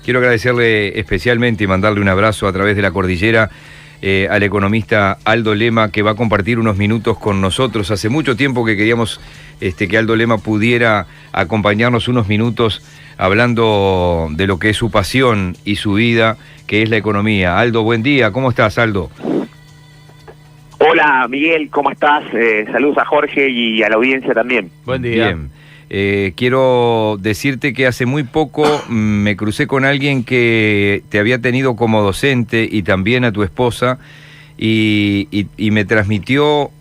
Quiero agradecerle especialmente y mandarle un abrazo a través de la cordillera al economista Aldo Lema, que va a compartir unos minutos con nosotros. Hace mucho tiempo que queríamos que Aldo Lema pudiera acompañarnos unos minutos hablando de lo que es su pasión y su vida, que es la economía. Aldo, buen día. ¿Cómo estás, Aldo? Hola, Miguel, ¿cómo estás? Saludos a Jorge y a la audiencia también. Buen día. Bien. Quiero decirte que hace muy poco me crucé con alguien que te había tenido como docente y también a tu esposa y me transmitió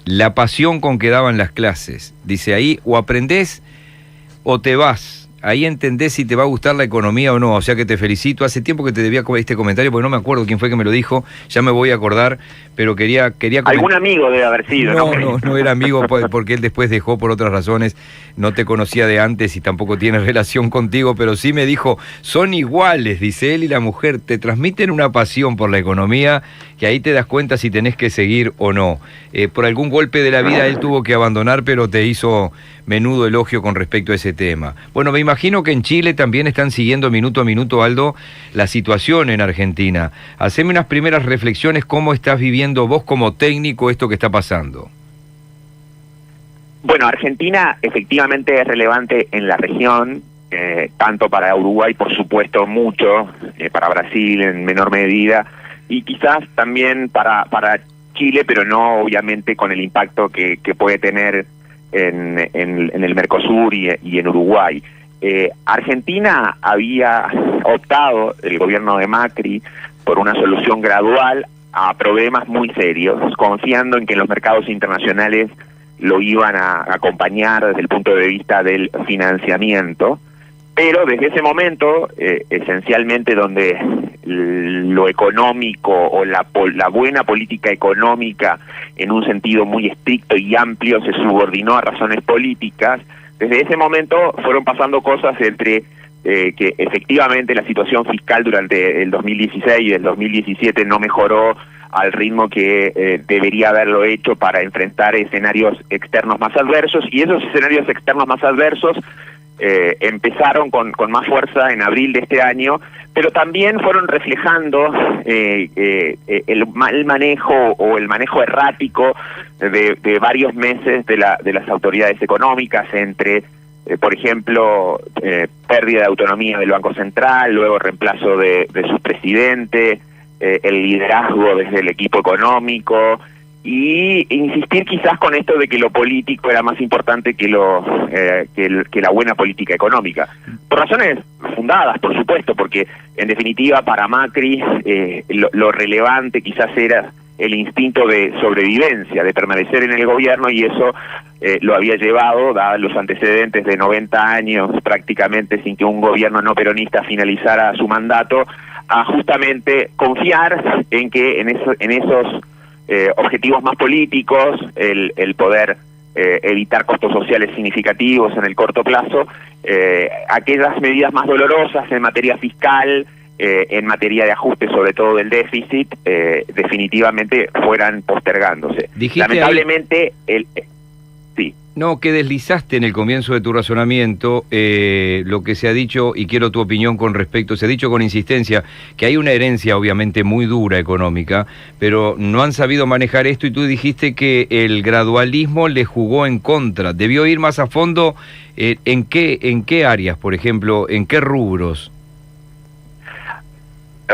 la pasión con que daban las clases. Dice, ahí o aprendés o te vas. Ahí entendés si te va a gustar la economía o no. O sea que te felicito. Hace tiempo que te debía este comentario porque no me acuerdo quién fue que me lo dijo. Ya me voy a acordar, pero quería algún amigo debe haber sido, ¿no? No era amigo porque él después dejó por otras razones. No te conocía de antes y tampoco tiene relación contigo, pero sí me dijo, son iguales, dice él y la mujer, te transmiten una pasión por la economía que ahí te das cuenta si tenés que seguir o no. Por algún golpe de la vida él tuvo que abandonar, pero te hizo menudo elogio con respecto a ese tema. Bueno, me imagino que en Chile también están siguiendo minuto a minuto, Aldo, la situación en Argentina. Haceme unas primeras reflexiones, ¿cómo estás viviendo vos como técnico esto que está pasando? Bueno, Argentina efectivamente es relevante en la región, tanto para Uruguay, por supuesto, mucho, para Brasil en menor medida, y quizás también para Chile, pero no obviamente con el impacto que puede tener en el Mercosur y en Uruguay. Argentina había optado, el gobierno de Macri, por una solución gradual a problemas muy serios, confiando en que los mercados internacionales lo iban a acompañar desde el punto de vista del financiamiento, pero desde ese momento, esencialmente donde lo económico o la buena política económica en un sentido muy estricto y amplio se subordinó a razones políticas, desde ese momento fueron pasando cosas entre que efectivamente la situación fiscal durante el 2016 y el 2017 no mejoró al ritmo que debería haberlo hecho para enfrentar escenarios externos más adversos, y esos escenarios externos más adversos empezaron con más fuerza en abril de este año, pero también fueron reflejando el mal manejo o el manejo errático de varios meses de las autoridades económicas, entre por ejemplo, pérdida de autonomía del Banco Central, luego reemplazo de su presidente, el liderazgo desde el equipo económico, y insistir quizás con esto de que lo político era más importante que la buena política económica. Por razones fundadas, por supuesto, porque en definitiva para Macri lo relevante quizás era el instinto de sobrevivencia, de permanecer en el gobierno, y eso lo había llevado, dados los antecedentes de 90 años prácticamente sin que un gobierno no peronista finalizara su mandato, a justamente confiar en que en esos objetivos más políticos, el poder evitar costos sociales significativos en el corto plazo, aquellas medidas más dolorosas en materia fiscal, en materia de ajuste, sobre todo del déficit, definitivamente fueran postergándose. Lamentablemente, sí. No, que deslizaste en el comienzo de tu razonamiento lo que se ha dicho, y quiero tu opinión con respecto, se ha dicho con insistencia que hay una herencia obviamente muy dura económica, pero no han sabido manejar esto, y tú dijiste que el gradualismo le jugó en contra. ¿Debió ir más a fondo? ¿En qué áreas, por ejemplo, en qué rubros?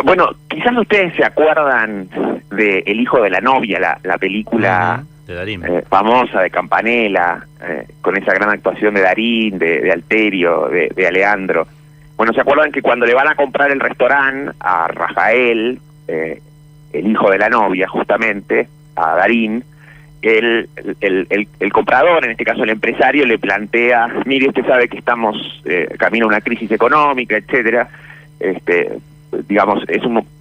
Bueno, quizás ustedes se acuerdan de El hijo de la novia, la película de Darín, famosa de Campanella, con esa gran actuación de Darín, de Alterio, de Aleandro. Bueno, ¿se acuerdan que cuando le van a comprar el restaurante a Rafael, el hijo de la novia, justamente, a Darín, el comprador, en este caso el empresario, le plantea, mire, usted sabe que estamos camino a una crisis económica, etcétera, digamos,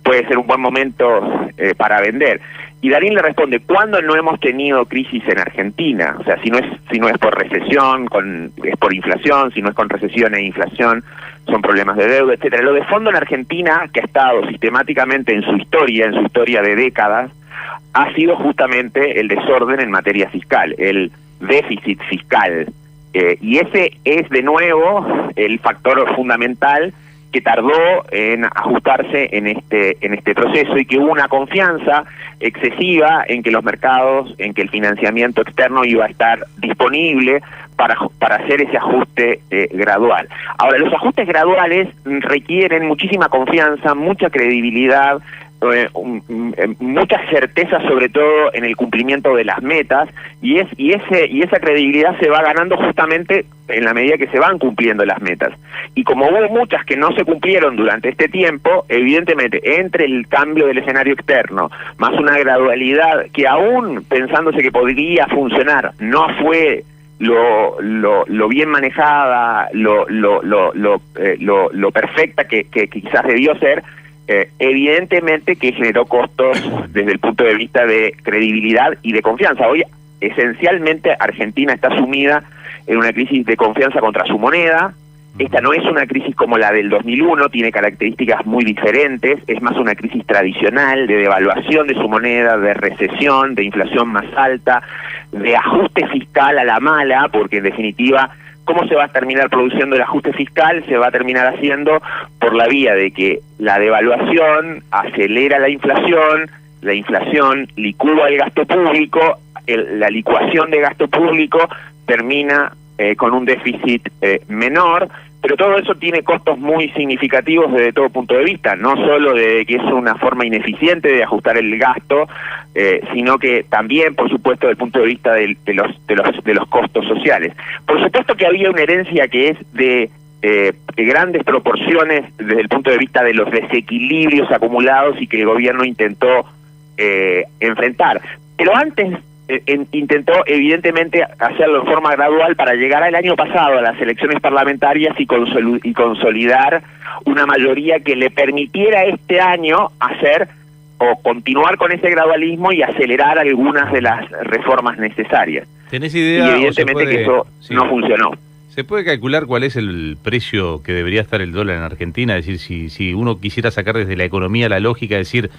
puede ser un buen momento para vender. Y Darín le responde, ¿cuándo no hemos tenido crisis en Argentina? O sea, si no es por recesión, es por inflación, si no es con recesión e inflación, son problemas de deuda, etcétera. Lo de fondo en Argentina, que ha estado sistemáticamente en su historia de décadas, ha sido justamente el desorden en materia fiscal, el déficit fiscal. Y ese es, de nuevo, el factor fundamental que tardó en ajustarse en este proceso y que hubo una confianza excesiva en que los mercados, en que el financiamiento externo iba a estar disponible para hacer ese ajuste gradual. Ahora, los ajustes graduales requieren muchísima confianza, mucha credibilidad, mucha certeza, sobre todo en el cumplimiento de las metas, y esa credibilidad se va ganando justamente en la medida que se van cumpliendo las metas. Y como hubo muchas que no se cumplieron durante este tiempo, evidentemente entre el cambio del escenario externo más una gradualidad que, aún pensándose que podría funcionar, no fue lo bien manejada, lo perfecta que quizás debió ser, evidentemente que generó costos desde el punto de vista de credibilidad y de confianza. Hoy, esencialmente, Argentina está sumida en una crisis de confianza contra su moneda. Esta no es una crisis como la del 2001, tiene características muy diferentes, es más una crisis tradicional de devaluación de su moneda, de recesión, de inflación más alta, de ajuste fiscal a la mala, porque en definitiva, ¿cómo se va a terminar produciendo el ajuste fiscal? Se va a terminar haciendo por la vía de que la devaluación acelera la inflación licúa el gasto público, la licuación de gasto público termina con un déficit menor, pero todo eso tiene costos muy significativos desde todo punto de vista, no solo de que es una forma ineficiente de ajustar el gasto, sino que también, por supuesto, desde el punto de vista de los costos sociales. Por supuesto que había una herencia que es de grandes proporciones desde el punto de vista de los desequilibrios acumulados y que el gobierno intentó enfrentar. Pero antes intentó evidentemente hacerlo de forma gradual para llegar al año pasado a las elecciones parlamentarias y consolidar una mayoría que le permitiera este año hacer o continuar con ese gradualismo y acelerar algunas de las reformas necesarias. ¿Tenés idea? Y evidentemente que eso no funcionó. ¿Se puede calcular cuál es el precio que debería estar el dólar en Argentina? Es decir, si uno quisiera sacar desde la economía la lógica, decir,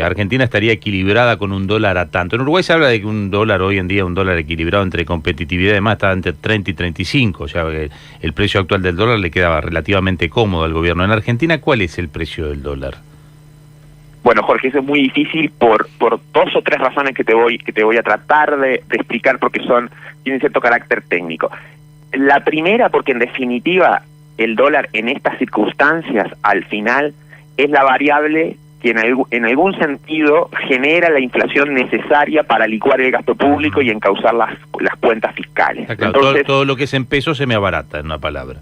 Argentina estaría equilibrada con un dólar a tanto. En Uruguay se habla de que un dólar hoy en día, un dólar equilibrado entre competitividad y demás, está entre 30 y 35, o sea, el precio actual del dólar le quedaba relativamente cómodo al gobierno. En Argentina, ¿cuál es el precio del dólar? Bueno, Jorge, eso es muy difícil por dos o tres razones que te voy a tratar de explicar, porque tienen cierto carácter técnico. La primera, porque en definitiva el dólar en estas circunstancias al final es la variable que en algún sentido genera la inflación necesaria para licuar el gasto público y encauzar las cuentas fiscales. Claro, entonces, todo lo que es en pesos se me abarata, en una palabra.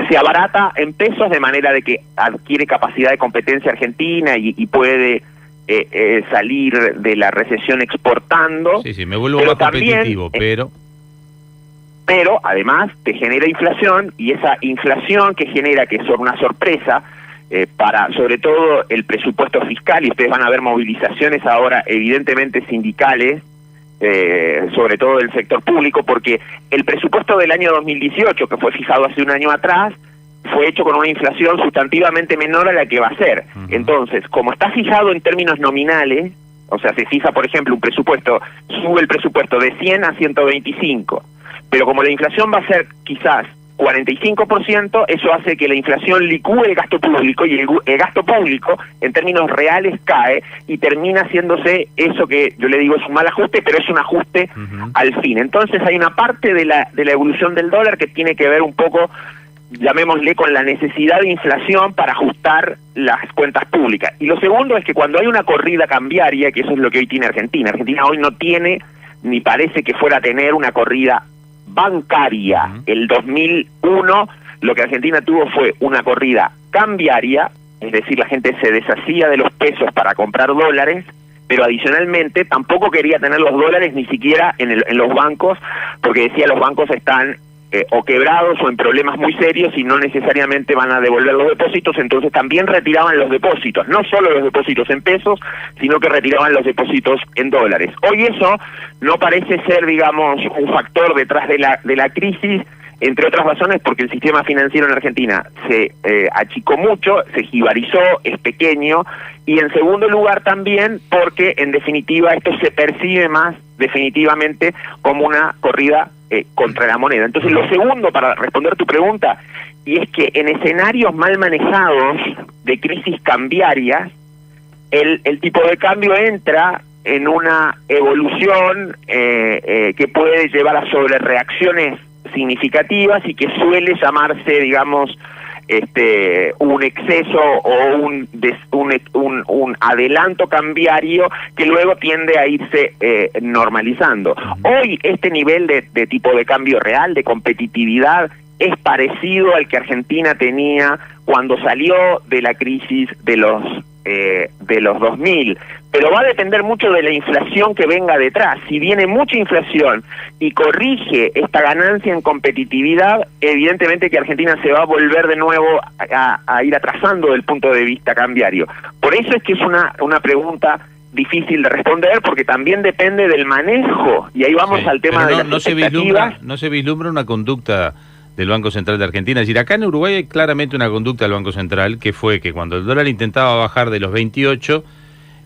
Se abarata en pesos de manera de que adquiere capacidad de competencia Argentina y puede salir de la recesión exportando. Sí, me vuelvo más competitivo, pero además te genera inflación, y esa inflación que genera, que es una sorpresa, para sobre todo el presupuesto fiscal, y ustedes van a ver movilizaciones ahora evidentemente sindicales, sobre todo del sector público, porque el presupuesto del año 2018, que fue fijado hace un año atrás, fue hecho con una inflación sustantivamente menor a la que va a ser. Entonces, como está fijado en términos nominales, o sea, se fija, por ejemplo, un presupuesto, sube el presupuesto de 100 a 125, pero como la inflación va a ser quizás 45%, eso hace que la inflación licúe el gasto público, y el gasto público en términos reales cae y termina haciéndose eso que yo le digo es un mal ajuste, pero es un ajuste al fin. Entonces hay una parte de la evolución del dólar que tiene que ver un poco, llamémosle, con la necesidad de inflación para ajustar las cuentas públicas. Y lo segundo es que cuando hay una corrida cambiaria, que eso es lo que hoy tiene Argentina hoy no tiene, ni parece que fuera a tener, una corrida bancaria. El 2001 lo que Argentina tuvo fue una corrida cambiaria, es decir, la gente se deshacía de los pesos para comprar dólares, pero adicionalmente tampoco quería tener los dólares ni siquiera en los bancos, porque decía los bancos están o quebrados o en problemas muy serios y no necesariamente van a devolver los depósitos, entonces también retiraban los depósitos, no solo los depósitos en pesos, sino que retiraban los depósitos en dólares. Hoy eso no parece ser, digamos, un factor detrás de la crisis, entre otras razones porque el sistema financiero en Argentina se achicó mucho, se jibarizó, es pequeño, y en segundo lugar también porque en definitiva esto se percibe más definitivamente como una corrida contra la moneda. Entonces, lo segundo, para responder tu pregunta, y es que en escenarios mal manejados de crisis cambiarias, el tipo de cambio entra en una evolución que puede llevar a sobrereacciones significativas y que suele llamarse, digamos, un exceso o un adelanto cambiario que luego tiende a irse normalizando. Hoy este nivel de tipo de cambio real, de competitividad, es parecido al que Argentina tenía cuando salió de la crisis de los 2000, pero va a depender mucho de la inflación que venga detrás. Si viene mucha inflación y corrige esta ganancia en competitividad, evidentemente que Argentina se va a volver de nuevo a ir atrasando del punto de vista cambiario. Por eso es que es una pregunta difícil de responder, porque también depende del manejo, y ahí vamos al tema de las expectativas. No se vislumbra una conducta del Banco Central de Argentina. Es decir, acá en Uruguay hay claramente una conducta del Banco Central, que fue que cuando el dólar intentaba bajar de los 28,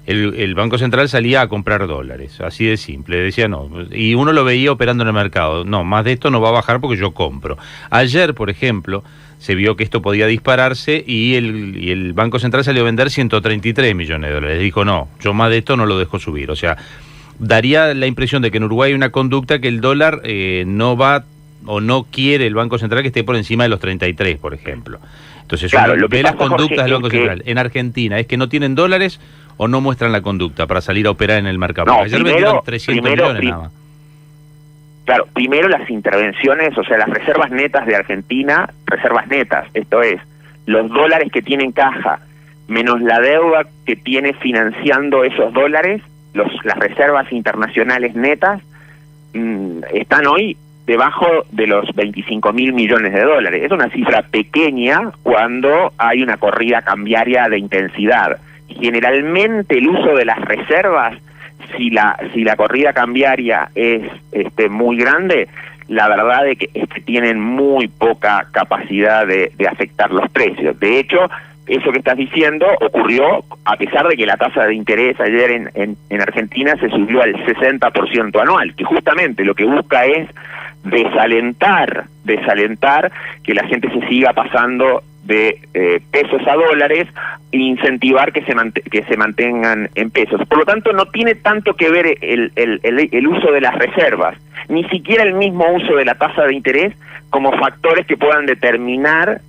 el Banco Central salía a comprar dólares, así de simple, decía no, y uno lo veía operando en el mercado, no, más de esto no va a bajar porque yo compro. Ayer, por ejemplo, se vio que esto podía dispararse y el Banco Central salió a vender 133 millones de dólares, dijo no, yo más de esto no lo dejo subir, o sea, daría la impresión de que en Uruguay hay una conducta que el dólar no va o no quiere el Banco Central que esté por encima de los 33, por ejemplo. Entonces, claro, uno ve las conductas Jorge, del Banco Central. En Argentina, ¿es que no tienen dólares o no muestran la conducta para salir a operar en el mercado? No, ayer vendieron 300 millones nada más. Claro, primero las intervenciones, o sea, las reservas netas de Argentina, reservas netas, esto es, los dólares que tiene en caja, menos la deuda que tiene financiando esos dólares, las reservas internacionales netas, están hoy debajo de los 25.000 millones de dólares. Es una cifra pequeña cuando hay una corrida cambiaria de intensidad. Generalmente el uso de las reservas, si la corrida cambiaria es muy grande, la verdad es que tienen muy poca capacidad de afectar los precios. De hecho, eso que estás diciendo ocurrió a pesar de que la tasa de interés ayer en Argentina se subió al 60% anual, que justamente lo que busca es desalentar que la gente se siga pasando de pesos a dólares e incentivar que se mantengan en pesos. Por lo tanto, no tiene tanto que ver el uso de las reservas, ni siquiera el mismo uso de la tasa de interés como factores que puedan determinar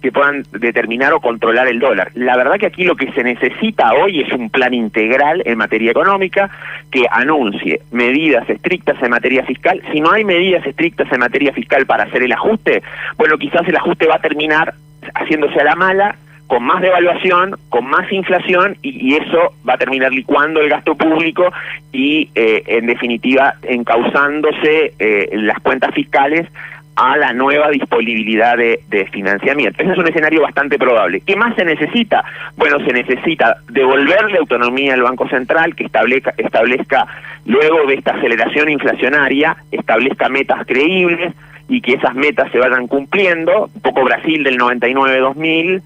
o controlar el dólar. La verdad que aquí lo que se necesita hoy es un plan integral en materia económica que anuncie medidas estrictas en materia fiscal. Si no hay medidas estrictas en materia fiscal para hacer el ajuste, bueno, quizás el ajuste va a terminar haciéndose a la mala, con más devaluación, con más inflación, y eso va a terminar licuando el gasto público y, en definitiva, encauzándose las cuentas fiscales a la nueva disponibilidad de financiamiento. Ese es un escenario bastante probable. ¿Qué más se necesita? Bueno, se necesita devolverle autonomía al Banco Central, que establezca luego de esta aceleración inflacionaria, establezca metas creíbles y que esas metas se vayan cumpliendo, un poco Brasil del 99-2000.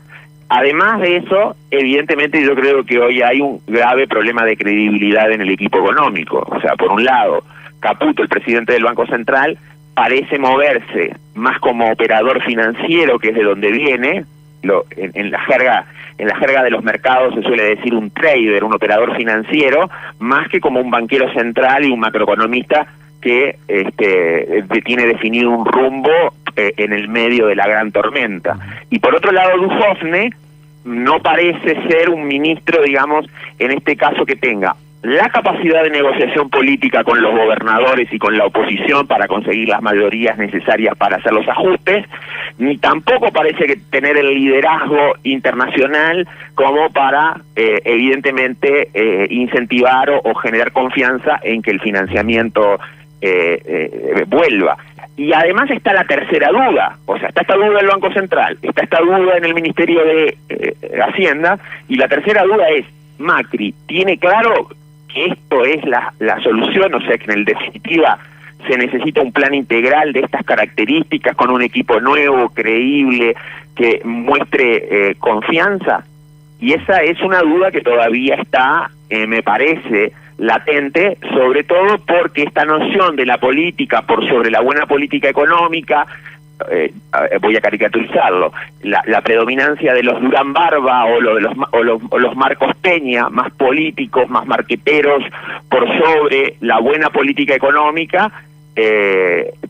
Además de eso, evidentemente yo creo que hoy hay un grave problema de credibilidad en el equipo económico. O sea, por un lado, Caputo, el presidente del Banco Central, parece moverse más como operador financiero, que es de donde viene. En la jerga de los mercados se suele decir un trader, un operador financiero, más que como un banquero central y un macroeconomista que tiene definido un rumbo en el medio de la gran tormenta. Y por otro lado, Duhovne no parece ser un ministro, digamos, en este caso que tenga la capacidad de negociación política con los gobernadores y con la oposición para conseguir las mayorías necesarias para hacer los ajustes, ni tampoco parece que tener el liderazgo internacional como para, evidentemente, incentivar o generar confianza en que el financiamiento vuelva. Y además está la tercera duda, o sea, está esta duda del Banco Central, está esta duda en el Ministerio de Hacienda, y la tercera duda es, Macri tiene claro que esto es la solución, o sea que en definitiva se necesita un plan integral de estas características con un equipo nuevo, creíble, que muestre confianza. Y esa es una duda que todavía está, me parece, latente, sobre todo porque esta noción de la política por sobre la buena política económica, voy a caricaturizarlo, la predominancia de los Durán Barba o los Marcos Peña, más políticos, más marqueteros, por sobre la buena política económica,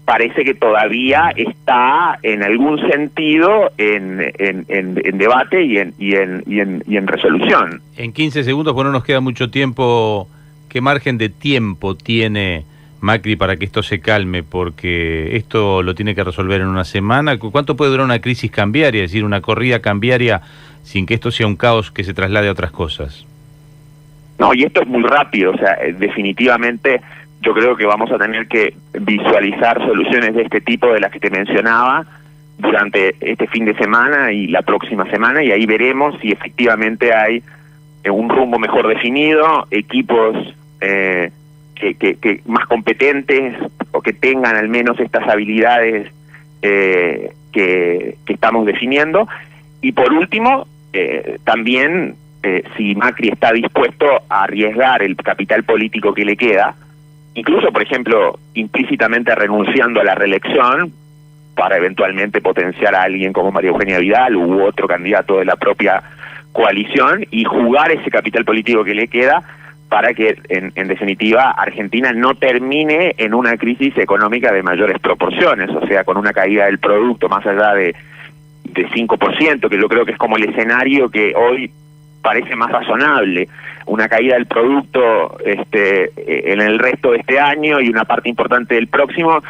parece que todavía está en algún sentido en debate y en resolución. En 15 segundos, pues no nos queda mucho tiempo, ¿qué margen de tiempo tiene Macri para que esto se calme? Porque esto lo tiene que resolver en una semana. ¿Cuánto puede durar una crisis cambiaria, es decir, una corrida cambiaria, sin que esto sea un caos que se traslade a otras cosas? No, y esto es muy rápido, o sea, definitivamente yo creo que vamos a tener que visualizar soluciones de este tipo, de las que te mencionaba, durante este fin de semana y la próxima semana, y ahí veremos si efectivamente hay un rumbo mejor definido, equipos que más competentes o que tengan al menos estas habilidades que estamos definiendo. Y por último, también si Macri está dispuesto a arriesgar el capital político que le queda, incluso, por ejemplo, implícitamente renunciando a la reelección para eventualmente potenciar a alguien como María Eugenia Vidal u otro candidato de la propia coalición, y jugar ese capital político que le queda para que, en definitiva, Argentina no termine en una crisis económica de mayores proporciones, o sea, con una caída del producto más allá de 5%, que yo creo que es como el escenario que hoy parece más razonable, una caída del producto en el resto de este año y una parte importante del próximo,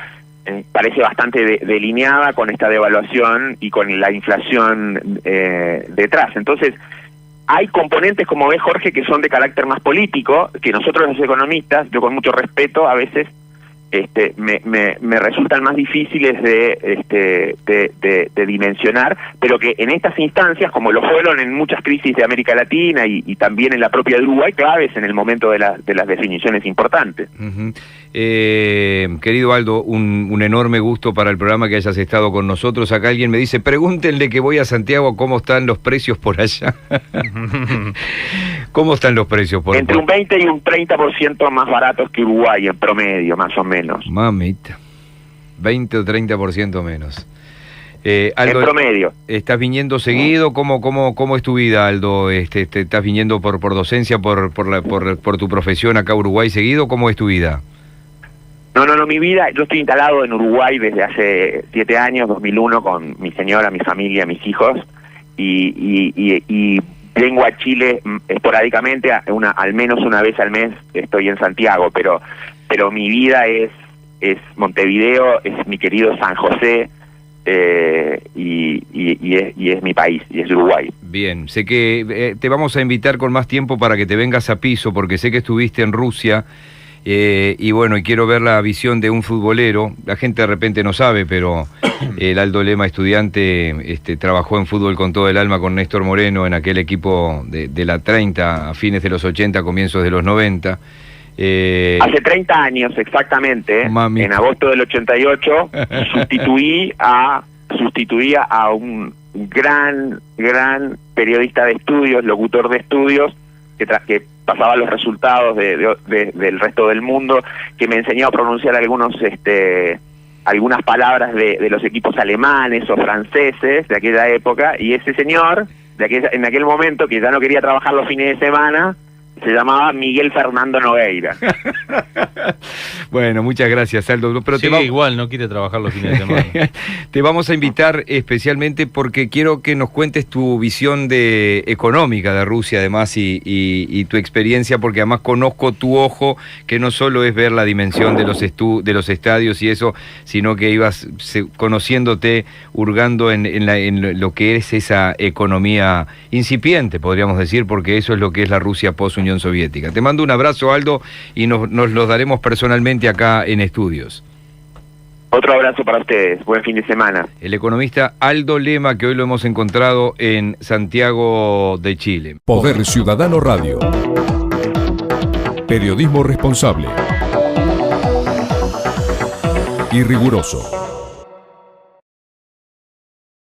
parece bastante delineada con esta devaluación y con la inflación detrás. Entonces, hay componentes, como ves, Jorge, que son de carácter más político, que nosotros los economistas, yo con mucho respeto, a veces me resultan más difíciles de dimensionar, pero que en estas instancias, como lo fueron en muchas crisis de América Latina y también en la propia de Uruguay, claves en el momento de las definiciones importantes. Uh-huh. Querido Aldo, un enorme gusto para el programa que hayas estado con nosotros. Acá alguien me dice, pregúntenle que voy a Santiago, ¿cómo están los precios por allá? ¿Cómo están los precios por allá? Entre un 20 y un 30% más baratos que Uruguay en promedio, más o menos. Mamita, 20 o 30% menos. Aldo, en promedio. ¿Estás viniendo seguido? ¿Cómo es tu vida, Aldo? ¿Estás viniendo por docencia, por tu profesión acá a Uruguay seguido? ¿Cómo es tu vida? No, mi vida, yo estoy instalado en Uruguay desde hace 7 años, 2001, con mi señora, mi familia, mis hijos, y vengo a Chile esporádicamente, al menos una vez al mes estoy en Santiago, pero mi vida es Montevideo, es mi querido San José, y es mi país, y es Uruguay. Bien, sé que te vamos a invitar con más tiempo para que te vengas a piso, porque sé que estuviste en Rusia, y bueno, y quiero ver la visión de un futbolero. La gente de repente no sabe, pero el Aldo Lema, estudiante, trabajó en fútbol con todo el alma con Néstor Moreno en aquel equipo de la 30, a fines de los 80, comienzos de los 90. Hace 30 años exactamente, mami. En agosto del 88, sustituía a un gran periodista de estudios, locutor de estudios, que pasaba los resultados del resto del mundo, que me enseñó a pronunciar algunas palabras de los equipos alemanes o franceses de aquella época, y ese señor, en aquel momento, que ya no quería trabajar los fines de semana, se llamaba Miguel Fernando Nogueira. Bueno, muchas gracias, Aldo. Pero sí, igual no quiere trabajar los fines de semana. Te vamos a invitar especialmente porque quiero que nos cuentes tu visión económica de Rusia, además, y tu experiencia, porque además conozco tu ojo, que no solo es ver la dimensión de los estadios y eso, sino que ibas conociéndote, hurgando en lo que es esa economía incipiente, podríamos decir, porque eso es lo que es la Rusia post-Unión Soviética. Te mando un abrazo, Aldo, y nos los daremos personalmente acá en Estudios. Otro abrazo para ustedes, buen fin de semana. El economista Aldo Lema, que hoy lo hemos encontrado en Santiago de Chile. Poder Ciudadano Radio. Periodismo responsable y riguroso.